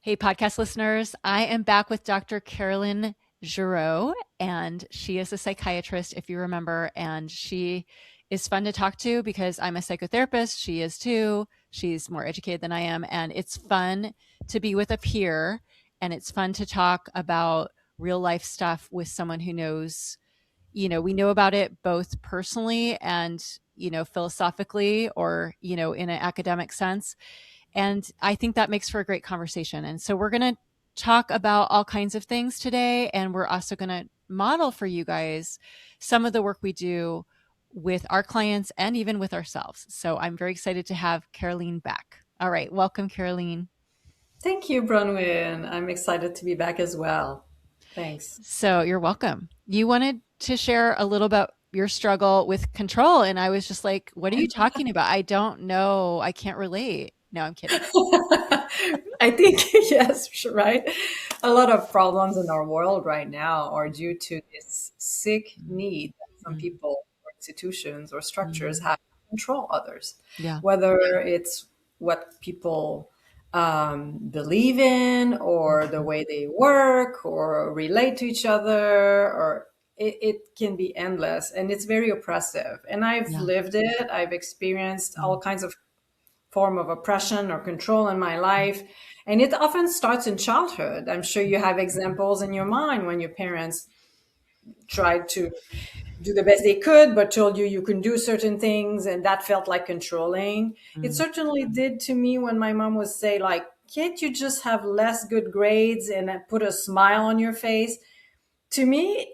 Hey, podcast listeners. I am back with Dr. Carolyn Giroux, and she is a psychiatrist, if you remember, and she is fun to talk to because I'm a psychotherapist. She is too. She's more educated than I am, and it's fun to be with a peer, and it's fun to talk about real life stuff with someone who knows, we know about it both personally and, philosophically or, in an academic sense. And I think that makes for a great conversation. And so we're going to talk about all kinds of things today. And we're also going to model for you guys some of the work we do with our clients and even with ourselves. So I'm very excited to have Caroline back. All right. Welcome, Caroline. Thank you, Bronwyn. I'm excited to be back as well. Thanks. So you're welcome. You wanted to share a little about your struggle with control. And I was just like, what are you talking about? I don't know. I can't relate. No, I'm kidding. I think, yes, right. A lot of problems in our world right now are due to this sick need that some Mm, people or institutions or structures mm, have to control others, yeah. whether it's what people believe in or the Mhm, way they work or relate to each other, or it can be endless and it's very oppressive. And I've yeah. lived it. I've experienced all Mm, kinds of form of oppression or control in my life. And it often starts in childhood. I'm sure you have examples in your mind when your parents tried to do the best they could, but told you you couldn't do certain things, and that felt like controlling. It mm, certainly did to me when my mom would say, like, can't you just have less good grades and put a smile on your face? To me,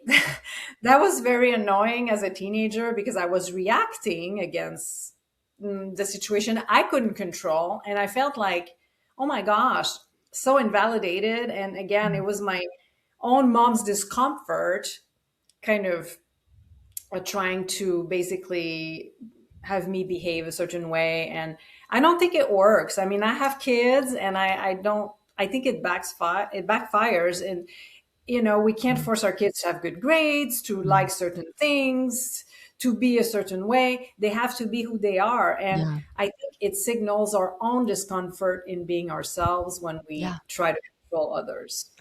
that was very annoying as a teenager because I was reacting against the situation I couldn't control. And I felt like, oh my gosh, so invalidated. And again, it mm. was my own mom's discomfort kind of trying to basically have me behave a certain way. And I don't think it works. I mean, I have kids and I don't, I think it backfires. And we can't Mm, force our kids to have good grades, to mm. like certain things, to be a certain way. They have to be who they are. And Yeah. I think it signals our own discomfort in being ourselves when Yeah. we try to control others.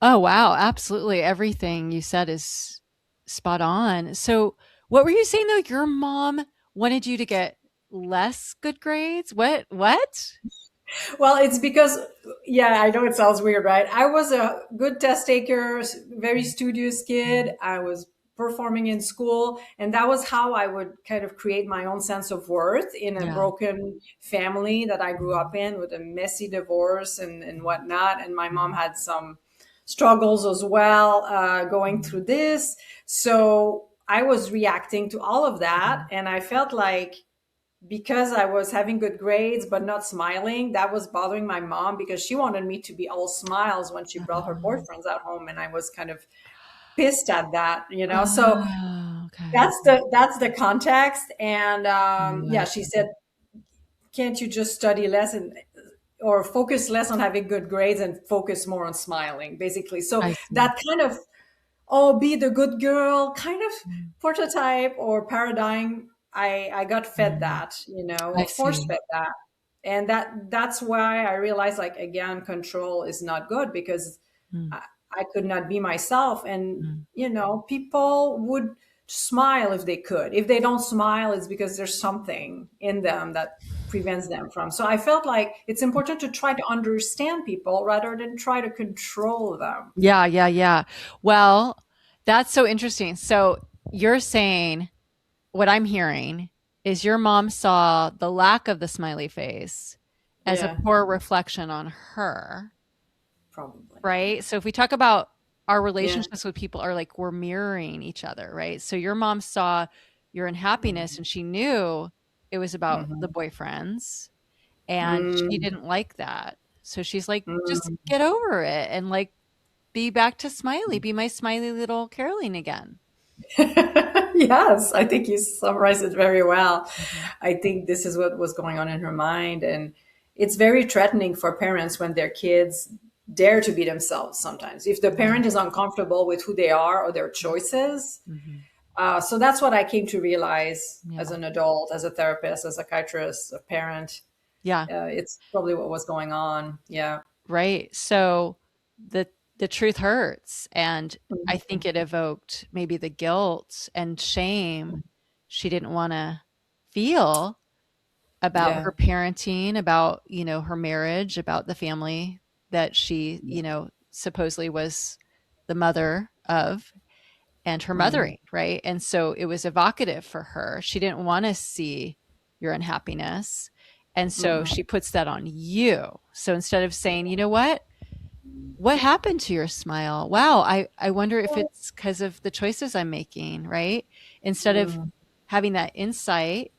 Oh, wow. Absolutely. Everything you said is spot on. So, what were you saying though? Your mom wanted you to get less good grades? What? Well, it's because, yeah, I know it sounds weird, right? I was a good test taker, very Mm, studious kid. mm, I was performing in school, and that was how I would kind of create my own sense of worth in a yeah. broken family that I grew Mm, up in with a messy divorce and mm, whatnot. And my mom mm, had some struggles as well, going mm, through this. So I was reacting to all of that, mm. and I felt like because I was having good grades but not smiling, that was bothering my mom because she wanted me to be all smiles when she brought her Oh, boyfriends out home, and I was kind of pissed at that. So oh, okay. that's the context. And Mm, yeah, I she see. said, "Can't you just study less and or focus less on having good grades and focus more on smiling?" Basically, so I see. that kind of be the good girl kind of Mm, prototype or paradigm. I got fed mm. that, I or force see. fed that. And that's why I realized, like, again, control is not good because Mm, I, I could not be myself. And, mm. people would smile if they could. If they don't smile, it's because there's something in them that prevents them from. So I felt like it's important to try to understand people rather than try to control them. Yeah, yeah, yeah. Well, that's so interesting. So, you're saying what I'm hearing is your mom saw the lack of the smiley face as a Yeah, poor reflection on her, probably. right? So if we talk about our Yeah. relationships with people are like we're mirroring each other, right? So your mom saw your unhappiness and she knew it was about the Mhm. boyfriends and she Mm, didn't like that. So she's like, just mm. get over it and like be back to smiley, be my smiley little Caroline again. Yes, I think you summarized it very well. Mhm. I think this is what was going on in her mind. And it's very threatening for parents when their kids dare to be themselves sometimes. If the Yeah, parent is uncomfortable with who they are or their choices. mhm. So that's what I came to realize as Yeah, an adult, as a therapist, as a psychiatrist, a parent. yeah. It's probably what was going on. Yeah. right? So the the truth hurts, and I Mhm. think it evoked maybe the guilt and shame she didn't want to feel about Yeah. her parenting, about, her marriage, about the family that she, supposedly was the mother of, and her Mhm. mothering, right? And so it was evocative for her. She didn't want to see your unhappiness. And so Mhm. she puts that on you. So instead of saying, you know what happened to your smile? Wow, I wonder if it's because of the choices I'm making, right? Instead of Mhm. having that insight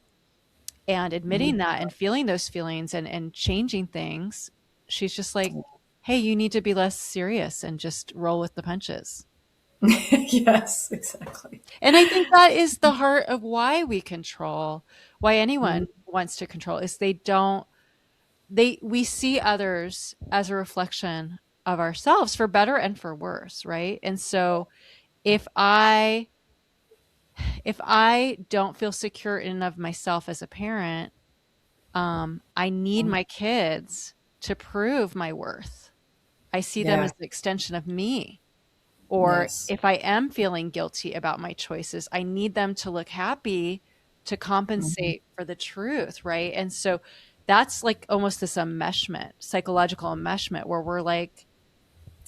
and admitting Mhm. that and feeling those feelings and changing things, she's just like, hey, you need to be less serious and just roll with the punches. Yes, exactly. And I think that is the heart of why we control, why anyone Mhm. wants to control is we see others as a reflection of ourselves for better and for worse, right? And so if I if I don't feel secure in and of myself as a parent, I need my kids to prove my worth. I see them Yeah. as an extension of me. Or Yes. if I am feeling guilty about my choices, I need them to look happy to Mhm. compensate for the truth, right? And so that's like almost this enmeshment, psychological enmeshment, where we're like,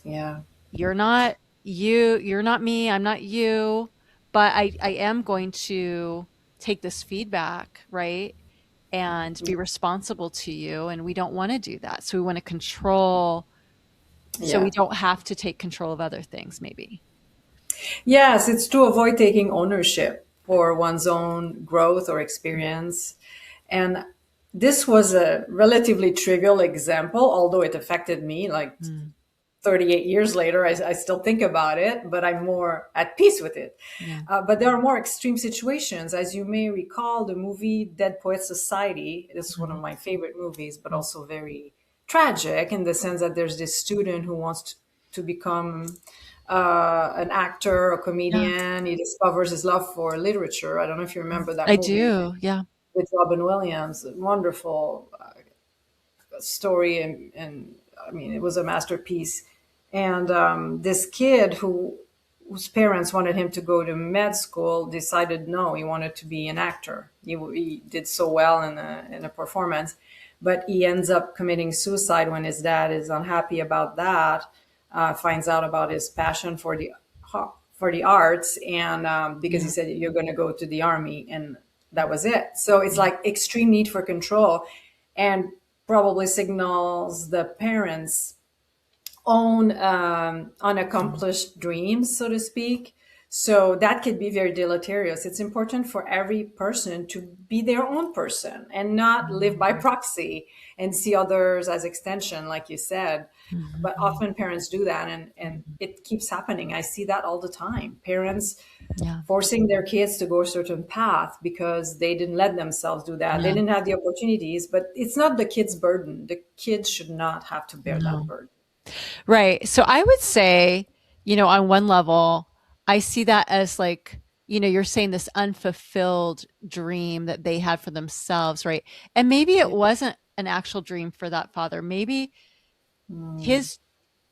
Yeah. you're not you're not me, I'm not you, but I am going to take this feedback, right? And be responsible to you. And we don't want to do that. So we want to control so we Yeah. don't have to take control of other things, maybe. Yes, it's to avoid taking ownership for one's own growth or experience. And this was a relatively trivial example, although it affected me like Mm, 38 years later. I still think about it, but I'm more at peace with it. yeah. But there are more extreme situations. As you may recall, the movie Dead Poets Society is one of Mhm. my favorite movies, but Mm. also very tragic in the sense that there's this student who wants to become an actor, a Yeah. comedian. He discovers his love for literature. I don't know if you remember that I movie do. Yeah. with Robin Williams. A wonderful story, and I mean, it was a masterpiece. And this kid whose parents wanted him to go to med school decided no, he wanted to be an actor. He did so well in a performance, but he ends up committing suicide when his dad is unhappy about that. Finds out about his passion for the arts, and because he Yeah. said you're going to go to the army, and that was it. So it's Yeah. like extreme need for control, and probably signals the parents' own Mm. unaccomplished dreams, so to speak. So that could be very deleterious. It's important for every person to be their own person and not live by Mhm. proxy and see others as extension, like you said. But Mhm. often parents do that, and Mhm. it keeps happening. I see that all the time. Parents Yeah. forcing their kids to go a certain path because they didn't let themselves do that. They Yeah. didn't have the opportunities, but it's not the kid's burden. The kids should not have to bear that No. burden. Right. So I would say, on one level, I see that as like, you're saying this unfulfilled dream that they had for themselves, right? And maybe it Yeah. wasn't an actual dream for that father. Mm, His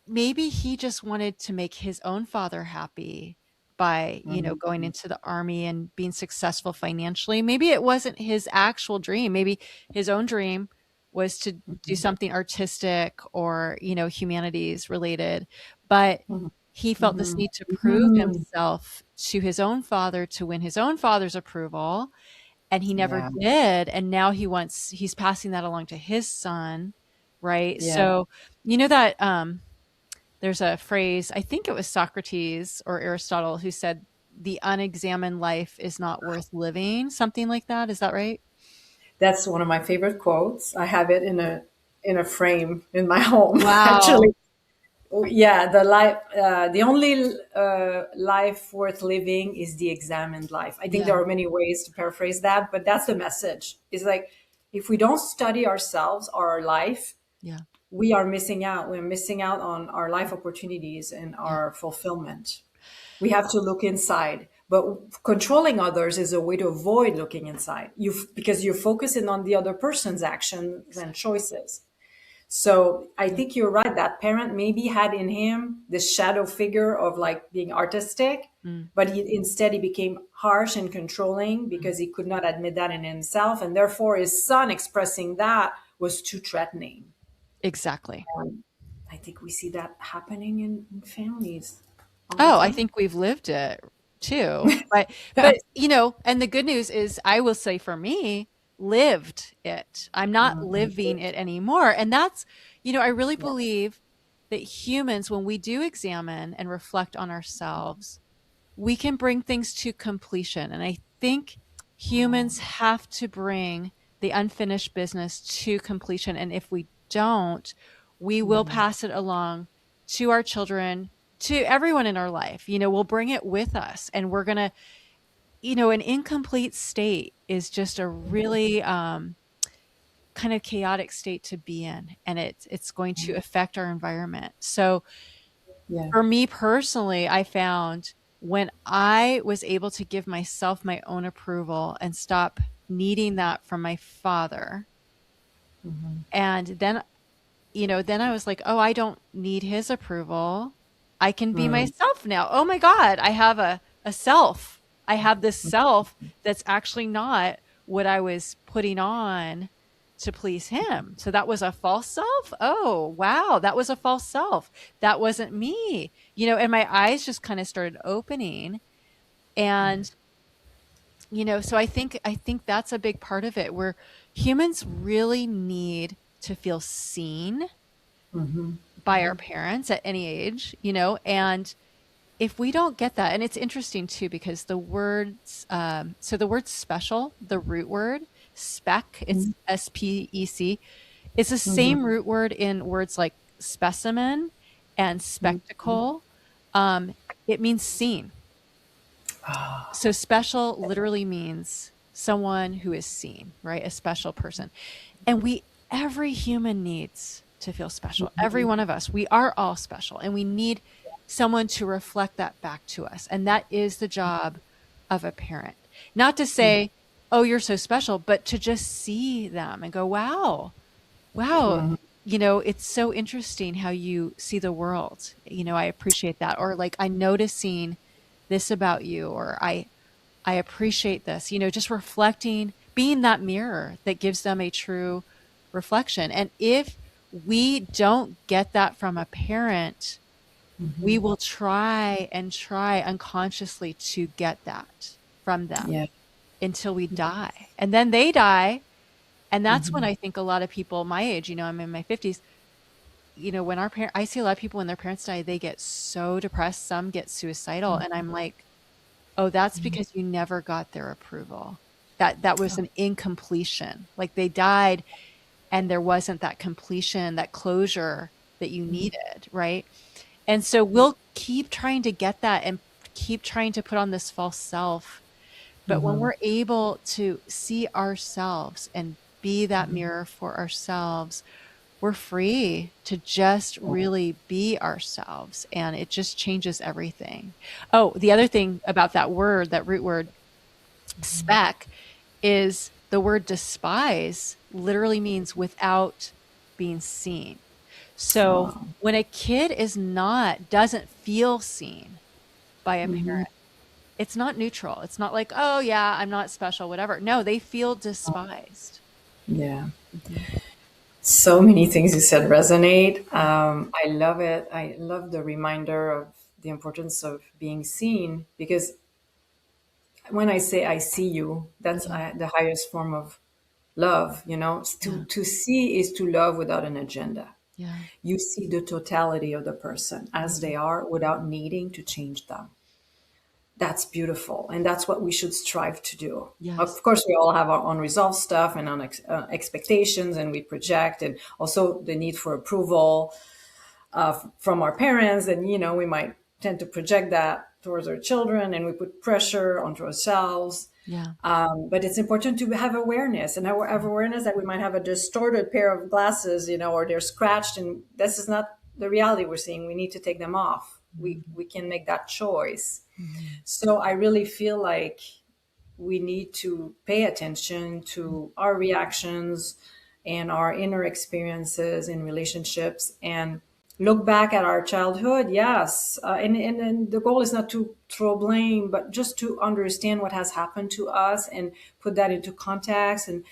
maybe he just wanted to make his own father happy by, mm, going into the army and being successful financially. Maybe it wasn't his actual dream. Maybe his own dream was to do something artistic or, humanities related. But mhm, he felt this mhm, need to prove mhm. himself to his own father to win his own father's approval. And he never Yeah, did. And now he's passing that along to his son. Right. yeah, So, that there's a phrase, I think it was Socrates or Aristotle who said, the unexamined life is not worth living, something like that. Is that right? that's one of my favorite quotes. I have it in a frame in my home, Wow. actually. Yeah, the only life worth living is the examined life. I think Yeah. there are many ways to paraphrase that, but that's the message. It's like if we don't study ourselves or our life, Yeah. we are missing out. We're missing out on our life opportunities and Yeah. our fulfillment. We have to look inside, but controlling others is a way to avoid looking inside. Because you're focusing on the other person's actions and choices. So I think you're right. That parent maybe had in him this shadow figure of like being artistic, Mm, but instead he became harsh and controlling mm. because he could not admit that in himself. And therefore his son expressing that was too threatening. Exactly. I think we see that happening in families all the Oh, I time. think we've lived it too. But and the good news is I will say for me, lived it. I'm not Mhm. living it anymore. And that's, I really Yeah. believe that humans, when we do examine and reflect on ourselves, we can bring things to completion. And I think humans have to bring the unfinished business to completion. And if we don't, we will pass it along to our children, to everyone in our life. We'll bring it with us and we're going to, an incomplete state is just a really kind of chaotic state to be in. And it's going to affect our environment. So Yeah. for me personally, I found when I was able to give myself my own approval and stop needing that from my father, and then I was like, "Oh, I don't need his approval. I can be Mm. myself now. Oh my God, I have a self. I have this self that's actually not what I was putting on to please him. So that was a false self? Oh, wow, that was a false self. That wasn't me." And my eyes just kind of started opening and so I think that's a big part of it where humans really need to feel seen by our parents at any age, and if we don't get that, and it's interesting too, because the word special, the root word, spec, it's SPEC, it's the Mhm. same root word in words like specimen and Mhm. spectacle. It means seen. So special literally means someone who is seen, right? A special person. And every human needs to feel special. Every one of us, we are all special and we need someone to reflect that back to us. And that is the job of a parent. Not to say, oh, you're so special, but to just see them and go, wow, wow. Mhm. It's so interesting how you see the world. I appreciate that. Or like, I noticing this about you, or I appreciate this, just reflecting, being that mirror that gives them a true reflection. And if we don't get that from a parent, we will try and try unconsciously to get that from them Yeah. until we die. And then they die. And that's when Mhm. I think a lot of people my age, I'm in my 50s, when I see a lot of people when their parents die, they get so depressed, some get suicidal. And I'm like, oh, that's because you never got their approval. That was an incompletion. Like they died and there wasn't that completion, that closure that you needed, right? And so we'll keep trying to get that and keep trying to put on this false self. But when Mhm. we're able to see ourselves and be that mirror for ourselves, we're free to just really be ourselves. And it just changes everything. Oh, the other thing about that word, that root word, spec, is the word despise literally means without being seen. So Oh. when a kid doesn't feel seen by a Mhm. parent, it's not neutral. It's not like, oh yeah, I'm not special, whatever. No, they feel despised. Yeah. Mhm. So many things you said resonate. I love it. I love the reminder of the importance of being seen because when I say I see you, that's Yeah, the highest form of love. yeah, To see is to love without an agenda. yeah. You see the totality of the person as Mhm. they are without needing to change them. That's beautiful. And that's what we should strive to do. Yes. Of course, we all have our unresolved stuff and expectations, and we project, and also the need for approval from our parents. And, we might tend to project that towards our children, and we put pressure onto ourselves. Yeah. But it's important to have awareness and have awareness that we might have a distorted pair of glasses, or they're scratched, and this is not the reality we're seeing. We need to take them off. We Mhm. can make that choice. Mhm. So I really feel like we need to pay attention to our reactions and our inner experiences in relationships and look back at our childhood. Yes. And the goal is not to throw blame, but just to understand what has happened to us and put that into context. And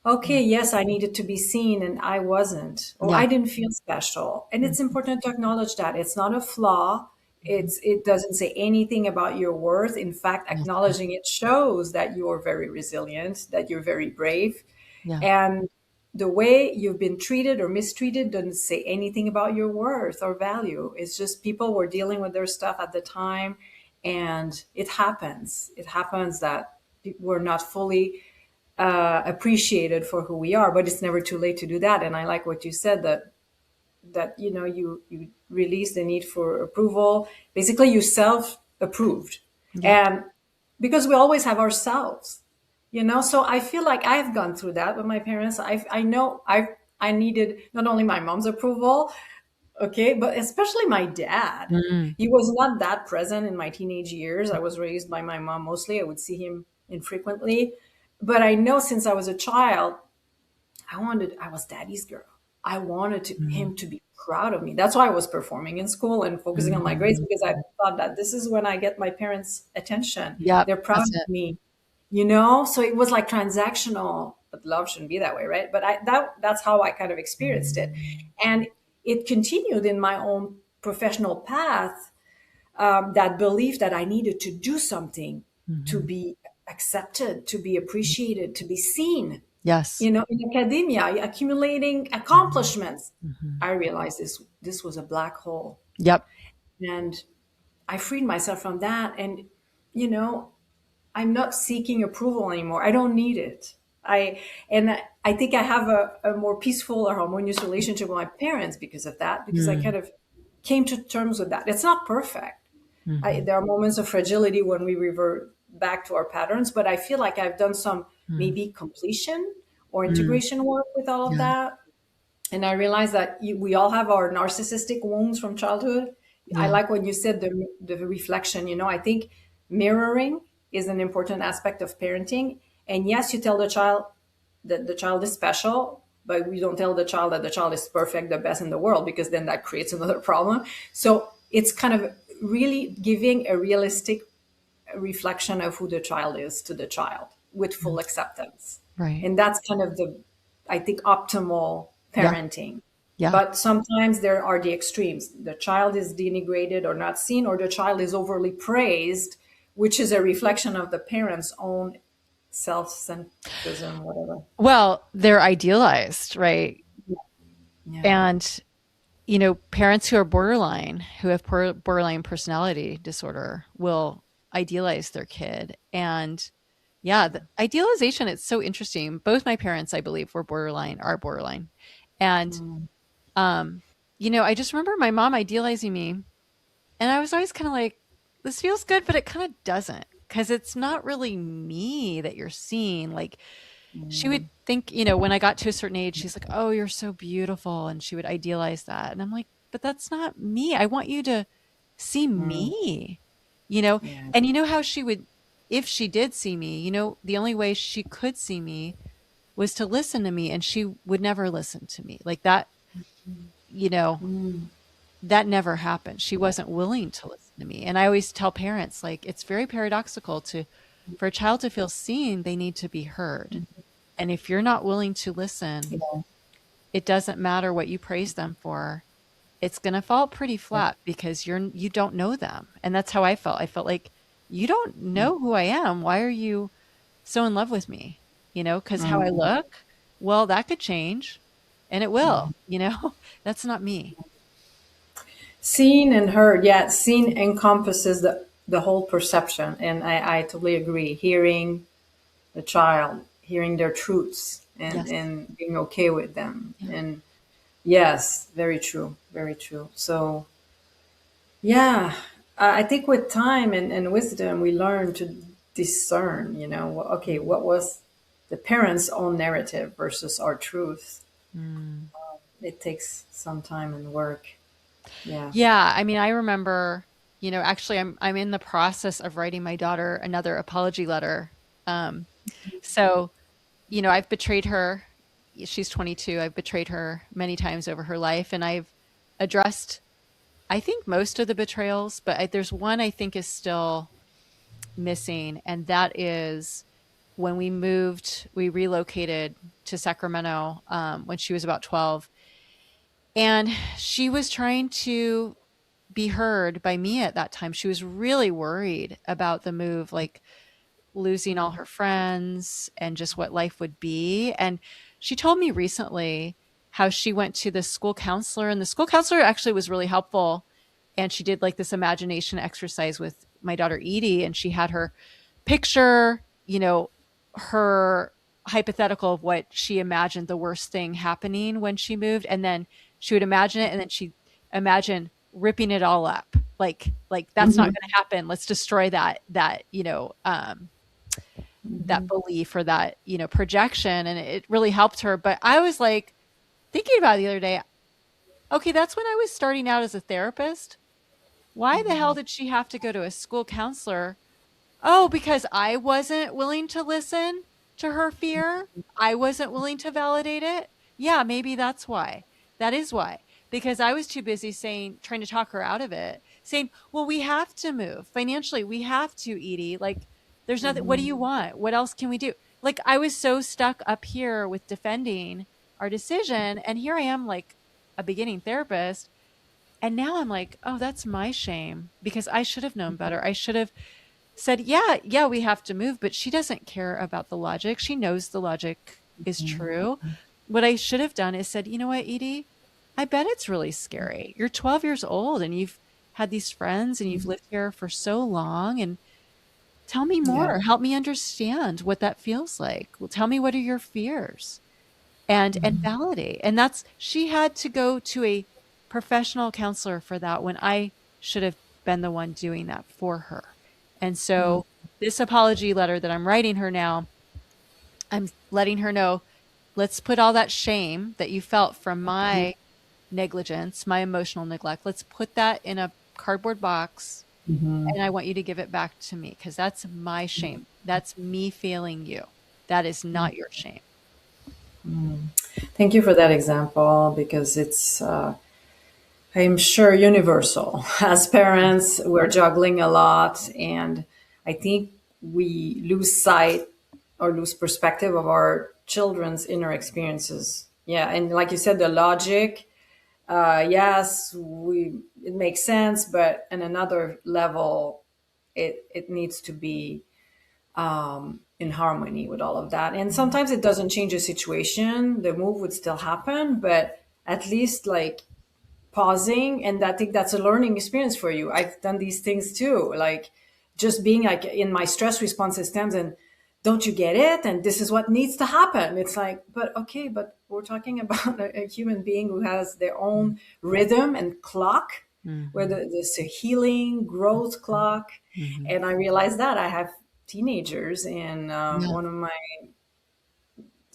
okay, Mm. yes, I needed to be seen and I wasn't, or Yeah. I didn't feel special. And it's Mhm. important to acknowledge that. It's not a flaw. Mhm. It doesn't say anything about your worth. In fact, Yes. acknowledging it shows that you are very resilient, that you're very brave. Yeah. And the way you've been treated or mistreated doesn't say anything about your worth or value. It's just people were dealing with their stuff at the time, and it happens. It happens that we're not fully appreciated for who we are, but it's never too late to do that. And I like what you said, that you release the need for approval. Basically, you self approved, Yeah. and because we always have ourselves, So I feel like I've gone through that with my parents. I know I needed not only my mom's approval, okay, but especially my dad. Mm. He was not that present in my teenage years. I was raised by my mom mostly. I would see him infrequently. But I know since I was a child, I was daddy's girl. I wanted Mhm. him to be proud of me. That's why I was performing in school and focusing on my grades, Mhm. because I thought that this is when I get my parents' attention. Yep. They're proud That's of it. me, So it was like transactional, but love shouldn't be that way, right? But that's how I kind of experienced it. And it continued in my own professional path, that belief that I needed to do something to Mhm. be accepted, to be appreciated, to be seen. Yes. In academia, accumulating Mhm. accomplishments. Mhm. I realized this was a black hole, Yep. and I freed myself from that. And you know, I'm not seeking approval anymore. I don't need it. I think I have a more peaceful or harmonious relationship with my parents because of that. Because I Mm. kind of came to terms with that. It's not perfect. Mhm. There are moments of fragility when we revert back to our patterns, but I feel like I've done some Mm. maybe completion or Mm. integration work with all of Yeah. that. And I realized that we all have our narcissistic wounds from childhood. I Yeah. like when you said the reflection. I think mirroring is an important aspect of parenting. And yes, you tell the child that the child is special, but we don't tell the child that the child is perfect, the best in the world, because then that creates another problem. So it's kind of really giving a realistic reflection of who the child is to the child with full Mm. acceptance. Right. And that's kind of I think, optimal Yeah. parenting. Yeah. But sometimes there are the extremes. The child is denigrated or not seen, or the child is overly praised, which is a reflection of the parent's own self-centrism, whatever. Well, they're idealized, right? Yeah. And parents who are borderline, who have borderline personality disorder, will idealize their kid. And yeah, the idealization, it's so interesting. Both my parents, I believe, are borderline. And, Mm, um, I just remember my mom idealizing me. And I was always kind of like, this feels good, but it kind of doesn't. Because it's not really me that you're seeing. Like, she would mm, think, when I got to a certain age, she's like, "Oh, you're so beautiful." And she would idealize that. And I'm like, "But that's not me. I want you to see mm, me." You know, yeah. and you know how she would, if she did see me, the only way she could see me was to listen to me, and she would never listen to me. Like that, you know, Mm, that never happened. She wasn't willing to listen to me. And I always tell parents, like, it's very paradoxical for a child to feel seen, they need to be heard. And if you're not willing to listen, yeah. it doesn't matter what you praise them for. It's going to fall pretty Yeah. flat because you don't know them. And that's how I felt. I felt like you don't Mm, know who I am. Why are you so in love with me? Cuz how I mm, look, well, that could change and it will, mm. That's not me. Seen and heard, yeah, seen encompasses the whole perception. And I totally agree. Hearing the child, hearing their truths, and, Yes. and being okay with them. Yeah. And yes, very true, very true. So, yeah, I think with time and wisdom, we learn to discern, okay, what was the parents' own narrative versus our truth. Mm. It takes some time and work. Yeah. Yeah, I mean, I remember, actually I'm in the process of writing my daughter another apology letter. Um, so, I've betrayed her, she's 22. I've betrayed her many times over her life, and I've addressed, I think, most of the betrayals, but there's one I think is still missing, and that is when we relocated to Sacramento when she was about 12, and she was trying to be heard by me at that time. She was really worried about the move, like losing all her friends and just what life would be. And she told me recently how she went to the school counselor, and the school counselor actually was really helpful. And she did like this imagination exercise with my daughter Edie, and she had her picture, her hypothetical of what she imagined the worst thing happening when she moved, and then she would imagine it, and then she'd imagine ripping it all up, like that's not Mhm. going to happen, let's destroy that Mhm. belief or that projection, and it really helped her. But I was like thinking about it the other day, okay, that's when I was starting out as a therapist. Why the hell Mhm. did she have to go to a school counselor? Oh, because I wasn't willing to listen to her fear. I wasn't willing to validate it. Yeah, maybe that's why. That is why. Because I was too busy trying to talk her out of it, saying, well, we have to move financially. We have to, Edie. Like, there's nothing. What do Mhm. you want? What else can we do? Like, I was so stuck up here with defending our decision. And here I am, like a beginning therapist. And now I'm like, oh, that's my shame because I should have known better. I should have said, yeah, yeah, we have to move, but she doesn't care about the logic. She knows the logic is Mhm. true. What I should have done is said, you know what, Edie, I bet it's really scary. You're 12 years old and you've had these friends and you've lived here for so long. And tell me Yeah. more. Help me understand what that feels like. Well, tell me, what are your fears? And Mhm. validate. And that's, she had to go to a professional counselor for that when I should have been the one doing that for her. And Mhm. so this apology letter that I'm writing her now, I'm letting her know, let's put all that shame that you felt from my negligence, my emotional neglect, let's put that in a cardboard box, Mhm. and I want you to give it back to me because that's my shame. That's me failing you. That is not your shame. Mhm. Thank you for that example because it's, I'm sure, universal. As parents, we're juggling a lot, and I think we lose sight or lose perspective of our children's inner experiences. Yeah, and like you said, the logic, yes, it makes sense, but in another level, it needs to be in harmony with all of that. And sometimes it doesn't change the situation; the move would still happen, but at least like pausing, and I think that's a learning experience for you. I've done these things too, like just being like in my stress response systems, and don't you get it, and this is what needs to happen. It's like, but okay, but we're talking about a human being who has their own rhythm and clock, where Mm-hmm. there's a healing growth clock. Mm-hmm. And I realized that I have teenagers, and Yeah. one of my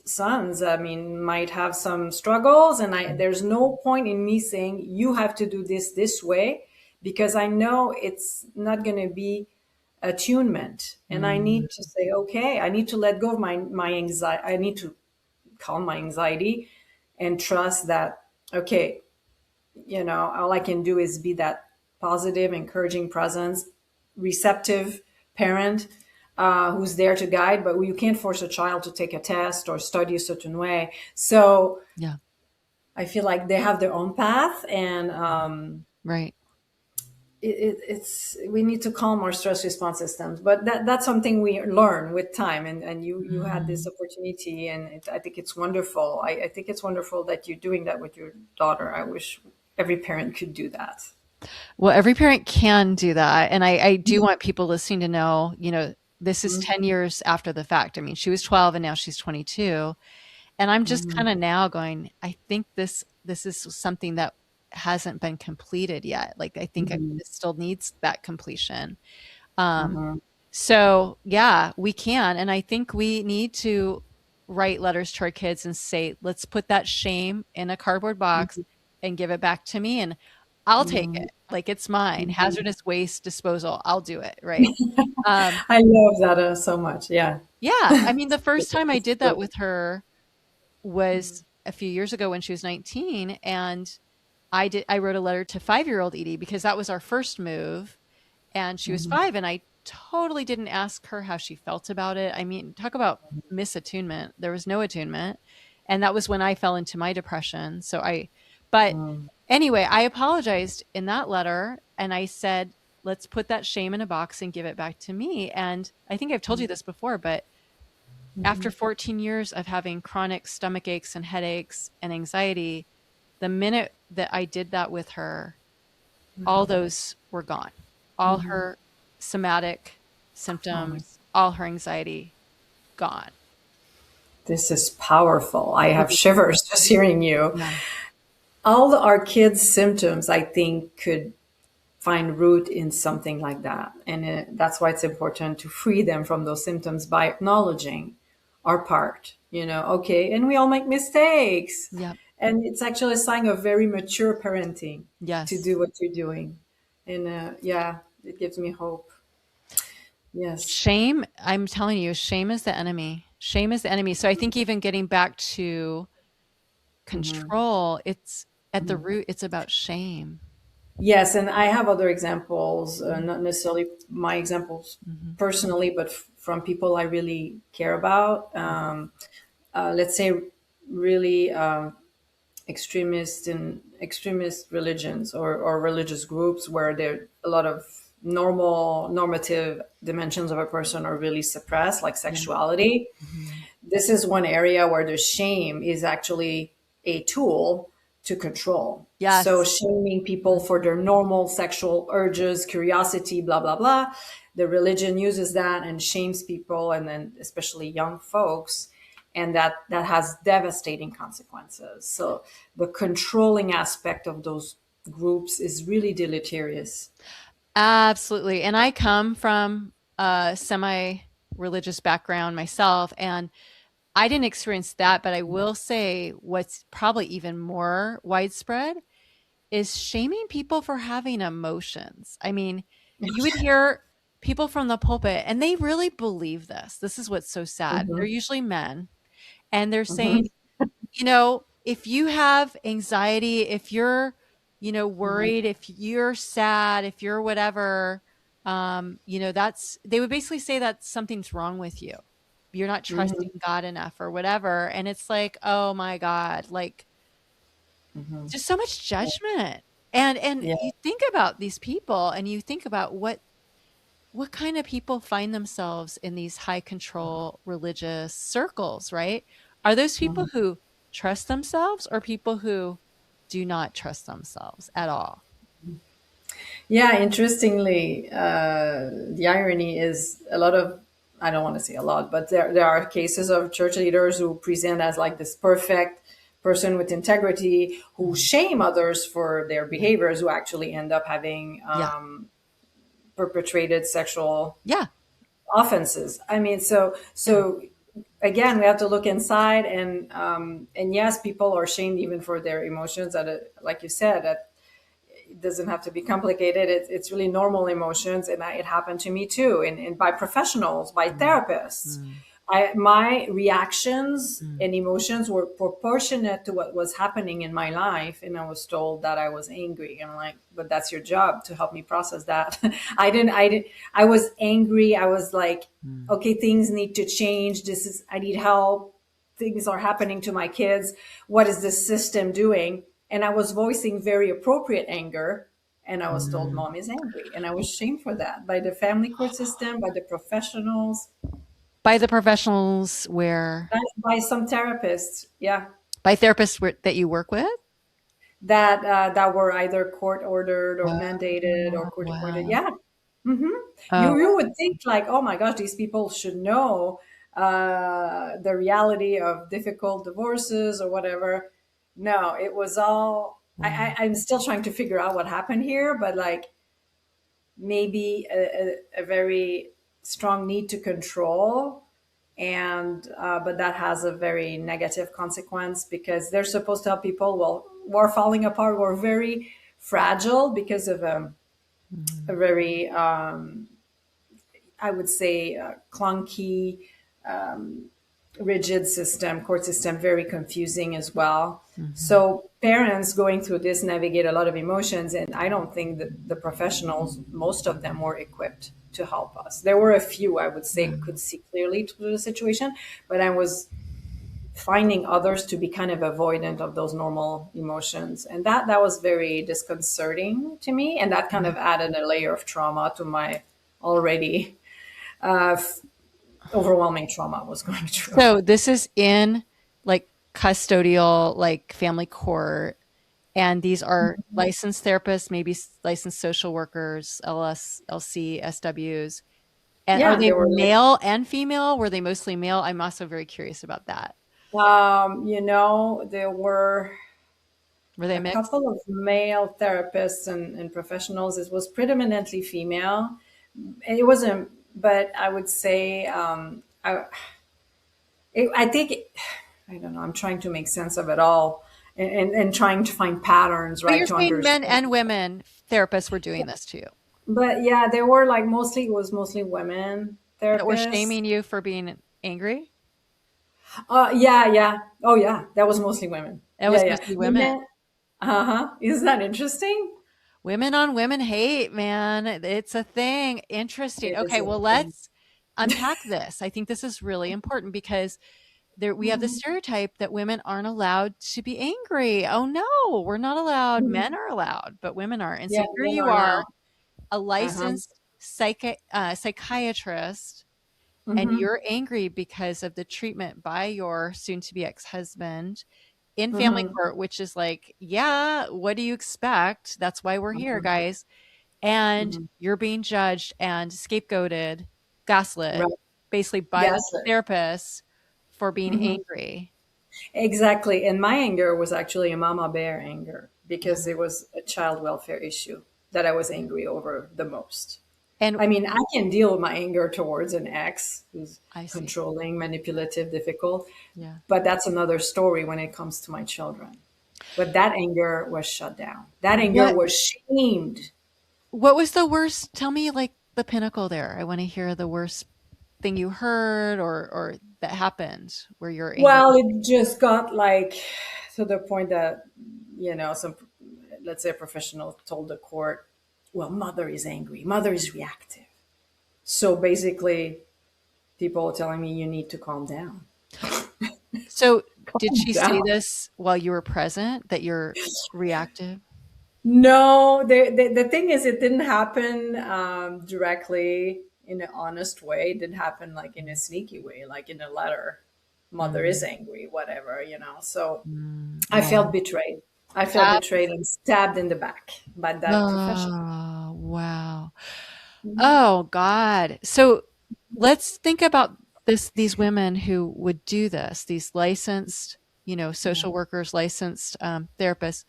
sons, I mean, might have some struggles, and there's no point in me saying you have to do this way, because I know it's not going to be attunement, and I Mm-hmm. need to say, okay, I need to let go of my anxiety. I need to calm my anxiety and trust that, okay, all I can do is be that positive, encouraging presence, receptive parent, who's there to guide. But you can't force a child to take a test or study a certain way. So Yeah. I feel like they have their own path, and Right. it's we need to calm our stress response systems. But that's something we learn with time. And you had this Mhm. opportunity, and I think it's wonderful. I think it's wonderful that you're doing that with your daughter. I wish every parent could do that. Well, every parent can do that, and I do want people listening to know, this is Mhm. 10 years after the fact. I mean, she was 12 and now she's 22, and I'm just Mhm. kinda now going, I think this is something that hasn't been completed yet. Like, I think Mhm. it still needs that completion. Um, Mhm. so, yeah, we can, and I think we need to write letters to our kids and say, "Let's put that shame in a cardboard box and give it back to me, and I'll take Mhm. it. Like, it's mine. Mhm. Hazardous waste disposal, I'll do it," right? I love that so much. Yeah. Yeah, I mean, the It's first time I it's did that good. with her, was a few years ago when she was 19, and I wrote a letter to 5-year-old Edie because that was our first move, and she was Mhm. 5, and I totally didn't ask her how she felt about it. I mean, talk about misattunement. There was no attunement, and that was when I fell into my depression. But Mm. anyway, I apologized in that letter, and I said, "Let's put that shame in a box and give it back to me." And I think I've told you this before, but after Mhm. 14 years of having chronic stomach aches and headaches and anxiety, the minute that I did that with her, all those were gone. All Mhm. her somatic Oh my, symptoms, all her anxiety gone. this is powerful. I It have was, shivers just hearing you. yeah, Our kids' symptoms, I think, could find root in something like that. And that's why it's important to free them from those symptoms by acknowledging our part, okay. And we all make mistakes. yep, And it's actually a sign of very mature parenting to yes. do what you're doing. And yeah, it gives me hope. Yes. Shame, I'm telling you, shame is the enemy. Shame is the enemy. So I think even getting back to Hmm. control, it's at the root, it's about shame. Yes, and I have other examples, not necessarily my examples Mhm. personally, but from people I really care about. Let's say really extremist religions or religious groups where there a lot of normative dimensions of a person are really suppressed, like Yeah. sexuality. Mhm. This is one area where the shame is actually a tool to control. So Yes. shaming people for their normal sexual urges, curiosity, blah, blah, blah. The religion uses that and shames people, and then especially young folks. And that has devastating consequences. So the controlling aspect of those groups is really deleterious. Absolutely. And I come from a semi-religious background myself, and I didn't experience that, but I will say what's probably even more widespread is shaming people for having emotions. I mean, you would hear people from the pulpit, and they really believe this. This is what's so sad. They're Mhm, usually men, and they're saying, mhm, if you have anxiety, if you're, mhm, worried, if you're sad, if you're whatever, that's, they would basically say that something's wrong with you. You're not mhm, trusting God enough or whatever. And it's like, oh my God, like mhm. just so much judgment. And Yeah. you think about these people and you think about what kind of people find themselves in these high control religious circles, right? Are those people Mhm. who trust themselves or people who do not trust themselves at all? Yeah, interestingly, the irony is a lot of, I don't want to say a lot, but there are cases of church leaders who present as like this perfect person with integrity who Mhm. shame others for their Yeah. behaviors, who actually end up having Yeah. perpetrated sexual Yeah. offenses. I mean, so Yeah. again, we have to look inside, and yes, people are shamed even for their emotions. Like you said, that it doesn't have to be complicated. It's really normal emotions, and it happened to me too, and by professionals, by Mm, therapists. mm, My reactions mm, and emotions were proportionate to what was happening in my life, and I was told that I was angry. And I'm like, but that's your job to help me process that. I didn't. I was angry. I was like, mm, okay, things need to change. I need help. Things are happening to my kids. What is this system doing? And I was voicing very appropriate anger. And I was told, mm. mom is angry. And I was shamed for that by the family court system, by the professionals, By the professionals where, by some therapists. Yeah. by therapists that you work with? That were either court ordered or mandated or Oh, court appointed. wow. Yeah. Hmm. Oh, You would think like, oh my gosh, these people should know the reality of difficult divorces or whatever. No, it was all. wow. I'm still trying to figure out what happened here, but like maybe a very strong need to control, and but that has a very negative consequence because they're supposed to help people. Well, we're falling apart. We're very fragile because of a Mm, very I would say clunky rigid system, court system, very confusing as well. Mhm. So parents going through this navigate a lot of emotions, and I don't think that the professionals, most of them, were equipped to help us. There were a few, I would say, Yeah. could see clearly through the situation, but I was finding others to be kind of avoidant of those normal emotions, and that was very disconcerting to me, and that kind Yeah. of added a layer of trauma to my already uh, overwhelming trauma I was going through. So this is in like custodial, like family court, and these are licensed therapists, maybe licensed social workers, LC, SWs. And are Yeah, they there were like male and female? Were they mostly male? I'm also very curious about that. there were Were they a mixed? couple of male therapists and professionals. It was predominantly female. It wasn't, but I would say, I think, I don't know, I'm trying to make sense of it all, and trying to find patterns, But right, you're to saying men understand. and women therapists were doing this to you, But yeah, there were like mostly, it was mostly women that were therapists. shaming you for being angry? Yeah, yeah. Oh, yeah. That was mostly women. It Yeah, was yeah. mostly The women. men, uh huh. Isn't that interesting? Women on women hate, man. It's a thing. Interesting. It is Okay, a well, thing. let's unpack this. I think this is really important because there we have the Mhm, stereotype that women aren't allowed to be angry. Oh no, we're not allowed. Men mhm. are allowed, but women aren't. And so Yeah, here men you are are, now. a Uh-huh. licensed psychiatrist, and Mm-hmm. you're angry because of the treatment by your soon-to-be ex-husband in family Mm-hmm. court, which is like, yeah, what do you expect? That's why we're here, Mm-hmm. guys. And Mm-hmm. you're being judged and scapegoated, gaslit, Right. basically by Yes, this therapist for being hmm angry. exactly. And my anger was actually a mama bear anger because Uh-huh. it was a child welfare issue that I was angry over the most. And I mean, I can deal with my anger towards an ex who's I see. controlling, manipulative, difficult, Yeah. but that's another story when it comes to my children. But that anger was shut down. That anger What was shamed. what was the worst? Tell me like the pinnacle there. I want to hear the worst thing you heard or that happened where you're angry. Well, it just got like to the point that, some, let's say a professional told the court, well, mother is angry, mother is reactive. So basically, people are telling me you need to calm down. So, did Calm she say down. this while you were present that you're reactive? No, the thing is, it didn't happen directly in an honest way. It didn't happen like in a sneaky way, like in a letter. Mother is Mm, angry, whatever. So I wow. felt betrayed. I felt betrayed and stabbed in the back by that professional. Oh, wow. Mhm. Oh, God. So let's think about these women who would do this, these licensed, Yeah. social workers, licensed therapists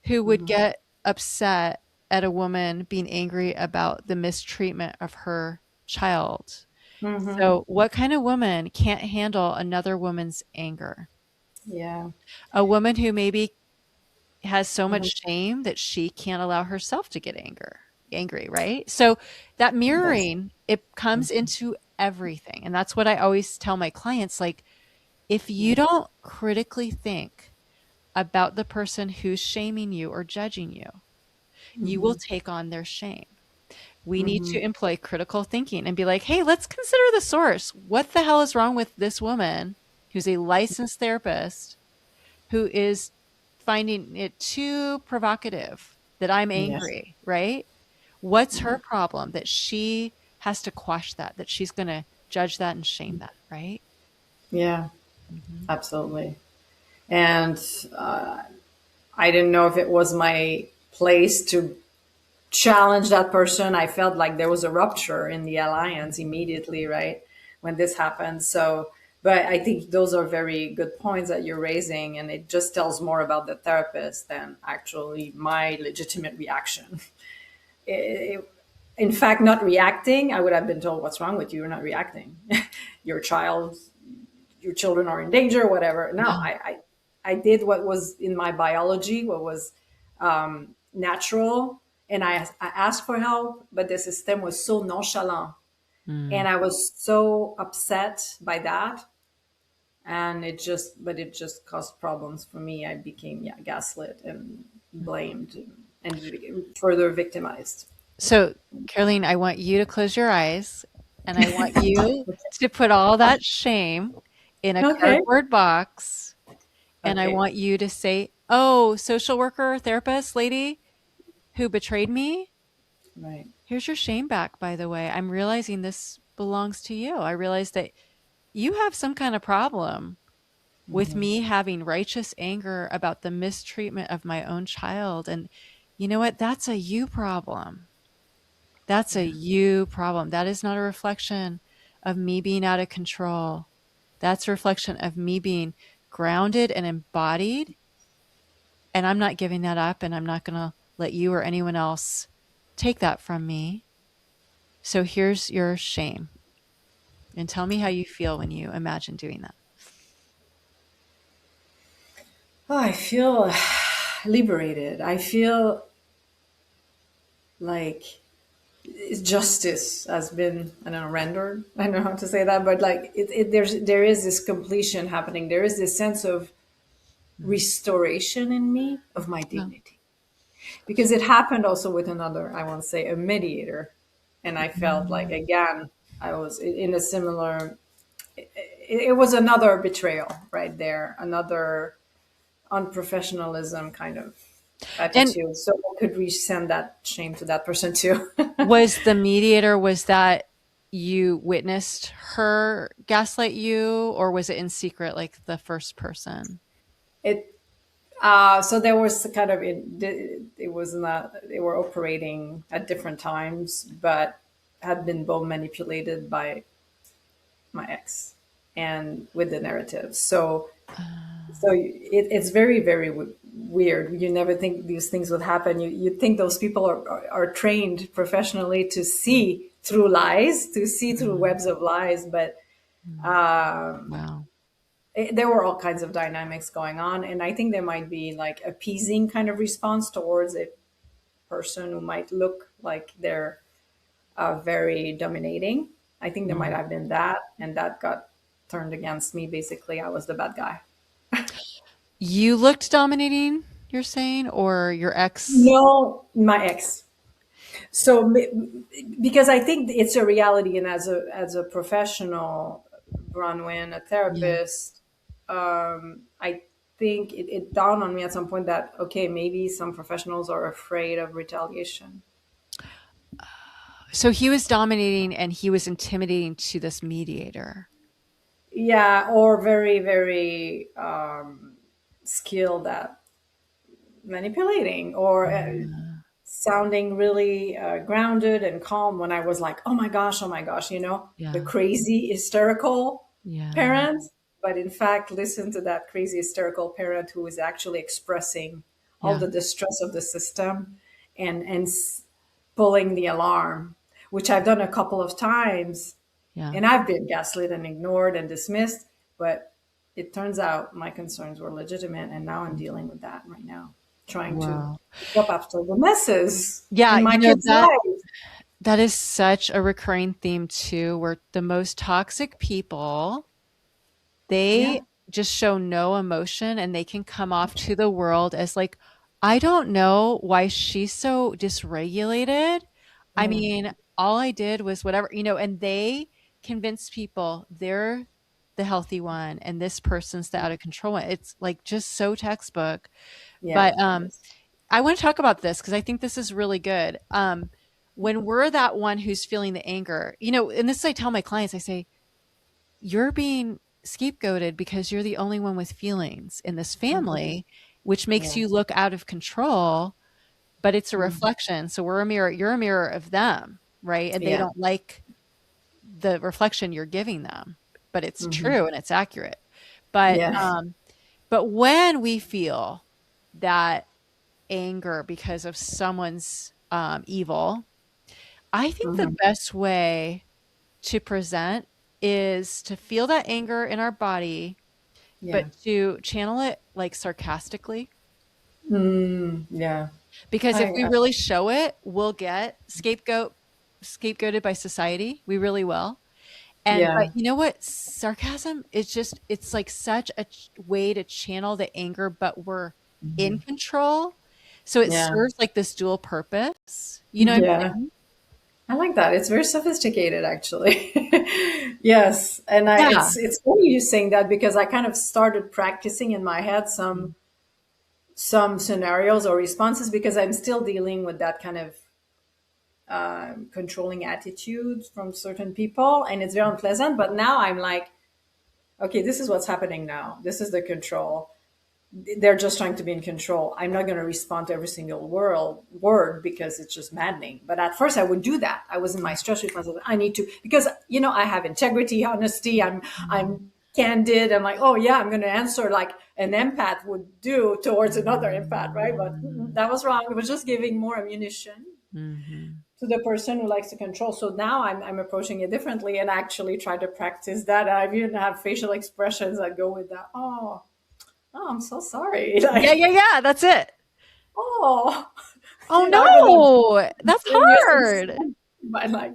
who would Hmm. get upset at a woman being angry about the mistreatment of her child. Hmm. So, what kind of woman can't handle another woman's anger? Yeah. A woman who maybe has so Hmm. much shame that she can't allow herself to get angry, right? So that That's. mirroring, it comes Mhm. into everything. And that's what I always tell my clients, like if you Yeah. don't critically think about the person who's shaming you or judging you, you will Hmm. take on their shame. We need Hmm. to employ critical thinking and be like, "Hey, let's consider the source. What the hell is wrong with this woman who's a licensed therapist who is finding it too provocative that I'm Yes. angry, right? What's Yeah. her problem that she has to quash that she's going to judge that and shame that, right? Yeah. Mhm. Absolutely. And uh, I didn't know if it was my place to challenge that person. I felt like there was a rupture in the alliance immediately, right, when this happened. So, but I think those are very good points that you're raising, and it just tells more about the therapist than actually my legitimate reaction. In fact, not reacting, I would have been told, "What's wrong with you? You're not reacting. Your child, your children are in danger, whatever." No, Yeah. I did what was in my biology, what was natural, and I asked for help, but the system was so nonchalant, Mm. and I was so upset by that and it just caused problems for me. I became, yeah, gaslit and blamed and further victimized. So, Caroline, I want you to close your eyes and I want you to put all that shame in a Okay. cardboard box. And I Okay. want you to say, "Oh, social worker, therapist lady who betrayed me, Right. here's your shame back, by the way. I'm realizing this belongs to you. I realize that you have some kind of problem with Hmm. me having righteous anger about the mistreatment of my own child. And you know what? That's a you problem. That's a Yeah. you problem. That is not a reflection of me being out of control. That's a reflection of me being grounded and embodied. And I'm not giving that up, and I'm not going to let you or anyone else take that from me. So here's your shame. And tell me how you feel when you imagine doing that. Oh, I feel liberated. I feel like justice has been, I don't know, rendered. I don't know how to say that, but like there is this completion happening. There is this sense of Mm. restoration in me of my Well, dignity, because it happened also with another, I won't say a mediator, and I felt like mm, again I was in a similar. It was another betrayal right there, another unprofessionalism kind of and attitude. So could we send that shame to that person too? was the mediator, was that you witnessed her gaslight you, or was it in secret like the first person? It so there was kind of it was not, they were operating at different times, but had been both manipulated by my ex and with the narrative. So it's very very weird. You never think these things would happen. You think those people are trained professionally to see through lies, to see through Mm, webs of lies, but mm. Wow. there were all kinds of dynamics going on, and I think there might be like appeasing kind of response towards a person who might look like they're very dominating. I think there might Mm. have been that, and that got turned against me. Basically, I was the bad guy. You looked dominating, you're saying, or your ex? No, my ex. So because I think it's a reality, and as a professional, Bronwyn, a Yeah. therapist, I think it dawned on me at some point that okay, maybe some professionals are afraid of retaliation. So he was dominating and he was intimidating to this mediator. Yeah, or very very skilled at manipulating, or Uh, sounding really grounded and calm when I was like, oh my gosh, the yeah. crazy hysterical Yeah. parent. But in fact, listen to that crazy hysterical parent who is actually expressing all Yeah. the distress of the system and pulling the alarm, which I've done a couple of times. Yeah. And I've been gaslit and ignored and dismissed. But it turns out my concerns were legitimate. And now I'm dealing with that right now, trying to Wow. pick up after the messes Yeah, in my kids' that lives. that is such a recurring theme too, where the most toxic people, Yeah. they just show no emotion and they can come off to the world as like, I don't know why she's so dysregulated. I Mm. mean, all I did was whatever, and they convince people they're the healthy one and this person's the out of control one. It's like just so textbook. Yeah, But it is. I want to talk about this because I think this is really good. When we're that one who's feeling the anger, and this is I tell my clients, I say, you're being scapegoated because you're the only one with feelings in this Mhm. family, which makes Yeah. you look out of control, but it's a Mhm. reflection. So we're a mirror, you're a mirror of them, right? And they Yeah. don't like the reflection you're giving them, but it's Hmm. true and it's accurate. But Yeah. but when we feel that anger because of someone's evil, I think the Hmm. best way to present is to feel that anger in our body, but Yeah. to channel it like sarcastically. Yeah. Because if we I really show it, we'll get scapegoated by society. We really will. And but Yeah. you know what? Sarcasm is just it's like such a way to channel the anger, but we're in Mhm. control. So it Yeah. serves like this dual purpose. You know what I'm Yeah. saying? I like that. It's very sophisticated, actually. Yes, and Yeah. it's funny you saying that because I kind of started practicing in my head some scenarios or responses because I'm still dealing with that kind of controlling attitude from certain people, and it's very unpleasant. But now I'm like, okay, this is what's happening now. This is the control. They're just trying to be in control. I'm not going to respond to every single word because it's just maddening. But at first, I would do that. I was in my stress response. I need to because I have integrity, honesty. I'm candid. I'm like, oh yeah, I'm going to answer like an empath would do towards another empath, right? But that was wrong. It was just giving more ammunition Mhm. to the person who likes to control. So now I'm approaching it differently and actually try to practice that. I even have facial expressions that go with that. Oh, I'm so sorry. Yeah, yeah, Like, yeah, that's it. oh, Oh, you're not gonna no. That's bring us hard. inside. But like,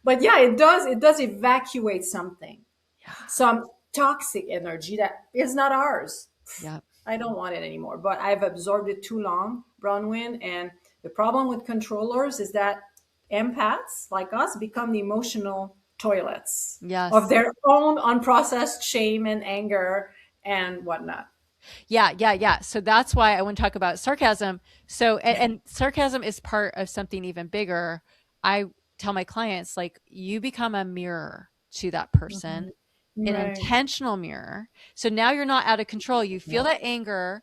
but yeah, it does evacuate something, Yeah. some toxic energy that is not ours. Yeah. I don't want it anymore. But I've absorbed it too long, Bronwyn. And the problem with controllers is that empaths like us become the emotional toilets of Yes. their own unprocessed shame and anger and whatnot. Yeah, yeah, yeah. So that's why I want to talk about sarcasm. So, and sarcasm is part of something even bigger. I tell my clients, like, you become a mirror to that person, Mhm. an Right. intentional mirror. So now you're not out of control. You feel Yeah. that anger,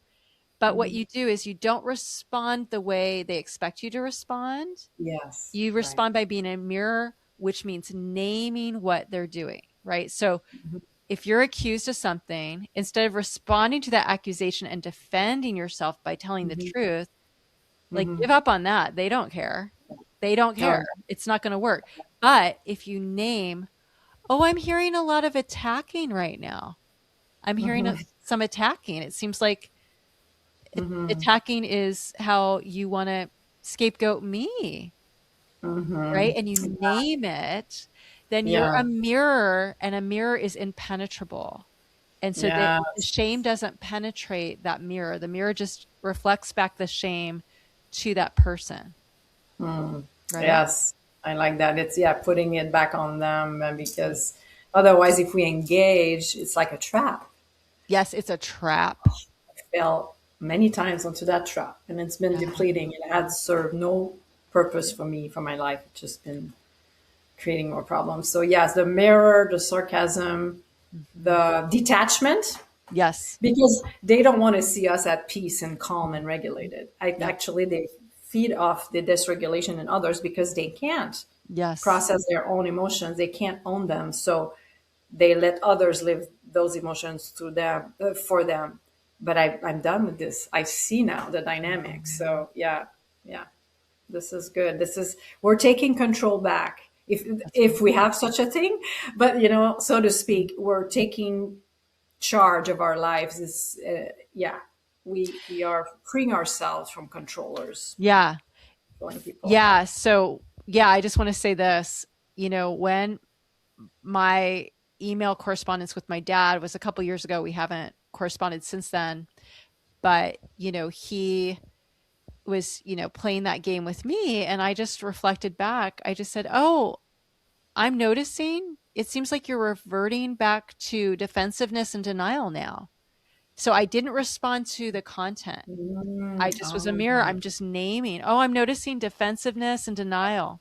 but what Mhm. you do is you don't respond the way they expect you to respond. Yes. You Right. respond by being a mirror, which means naming what they're doing, right? So Mhm. if you're accused of something, instead of responding to that accusation and defending yourself by telling the Mhm. truth, like Mhm. give up on that. They don't care. They don't care. Oh, It's not going to work. But if you name, oh, I'm hearing a lot of attacking right now. I'm hearing mhm. some attacking. It seems like Mhm. attacking is how you want to scapegoat me, right? Mhm. And you name it, then you're Yeah. a mirror, and a mirror is impenetrable. And so the Yes. shame doesn't penetrate that mirror. The mirror just reflects back the shame to that person, Mm. right? Yes. I like that. It's yeah, putting it back on them because otherwise, if we engage, it's like a trap. Yes, it's a trap. Fell many times onto that trap, and it's been Yeah. depleting. It had served no purpose for me for my life. It's just been creating more problems. So yes, the mirror, the sarcasm, Mhm. the detachment, Yes. because they don't want to see us at peace and calm and regulated. Yep. Actually, they feed off the dysregulation in others because they can't Yes. process their own emotions. They can't own them. So they let others live those emotions through them for them. But I'm done with this. I see now the dynamics. So yeah, yeah, this is good. This is we're taking control back. That's right. If we have such a thing, but so to speak, we're taking charge of our lives. Is yeah, we are freeing ourselves from controllers, Yeah. controlling people. Yeah. So, yeah, I just want to say this, when my email correspondence with my dad was a couple years ago, we haven't corresponded since then, but, he was, playing that game with me. And I just reflected back. I just said, oh, I'm noticing it seems like you're reverting back to defensiveness and denial now. So I didn't respond to the content. I just was a mirror. Oh, I'm just naming, oh, I'm noticing defensiveness and denial,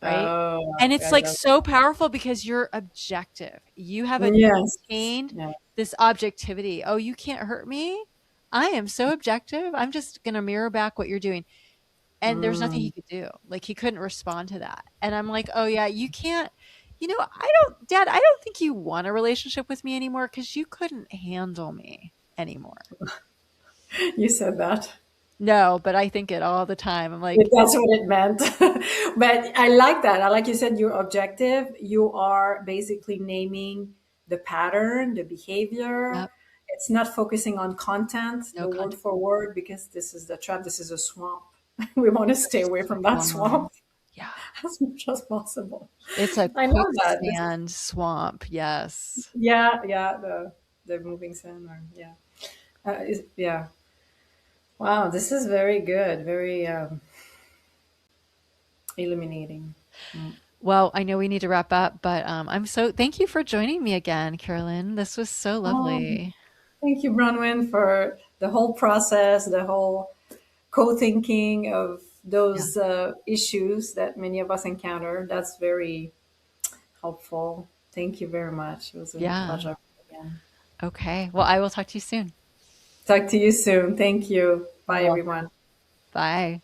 right? oh, And it's I like love so powerful because you're objective. You have it. Yes, attained yeah. this objectivity. Oh, you can't hurt me. I am so objective. I'm just going to mirror back what you're doing. And there's nothing he Mm. could do. Like, he couldn't respond to that. And I'm like, "Oh, yeah, you can't Dad, I don't think you want a relationship with me anymore because you couldn't handle me anymore." You said that. No, but I think it all the time. I'm If like, that's what it meant. But I like that. I like you said you're objective. You are basically naming the pattern, the behavior. "Yep, It's not focusing on content, no the word contact. for word, because this is the trap. This is a swamp. We want to It's stay a away from that swamp." swamp. Yeah. as much as possible. It's a I know that. quicksand swamp. Yes. Yeah, yeah, the moving sand, or yeah, yeah. Wow, this is very good, very illuminating. Mm. Well, I know we need to wrap up, but thank you for joining me again, Carolyn. This was so Oh, lovely. thank you, Bronwyn, for the whole process, the whole co-thinking of Yeah. those issues that many of us encounter. That's very helpful. Thank you very much. It was a Yeah. pleasure again. Okay. Well, I will talk to you soon. Talk to you soon. Thank you. You're Bye, welcome. everyone. Bye.